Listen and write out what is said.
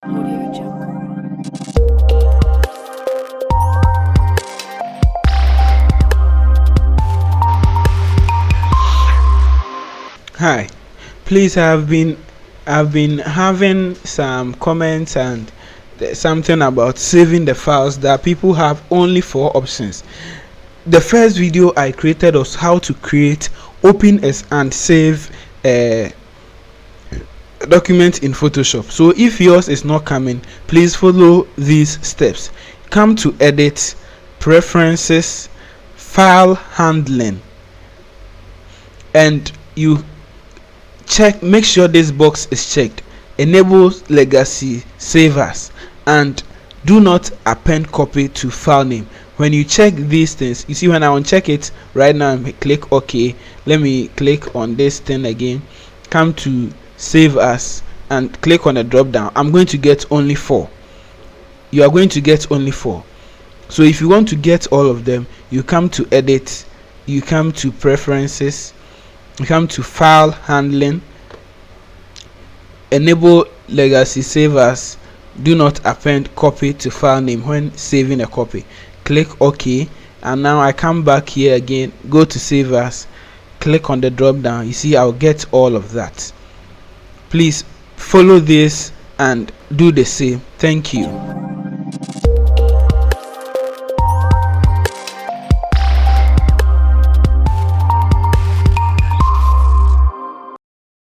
Audio Jungle. Hi, please, I've been having some comments and something about saving the files that people have only 4 options. The first video I created was how to create, open as and save a document in Photoshop. So if yours is not coming, please follow these steps. Come to edit, preferences, file handling, and you make sure this box is checked. Enable legacy savers and do not append copy to file name. When you check these things, you see when I uncheck it right now, I click OK. Let me click on this thing again, come to save as and click on the drop down. I'm going to get only 4. You are going to get only 4. So if you want to get all of them, you come to edit, you come to preferences, you come to file handling, enable legacy savers, do not append copy to file name when saving a copy. Click OK, and now I come back here again, go to save as, click on the drop down. You see I'll get all of that. Please follow this and do the same. Thank you.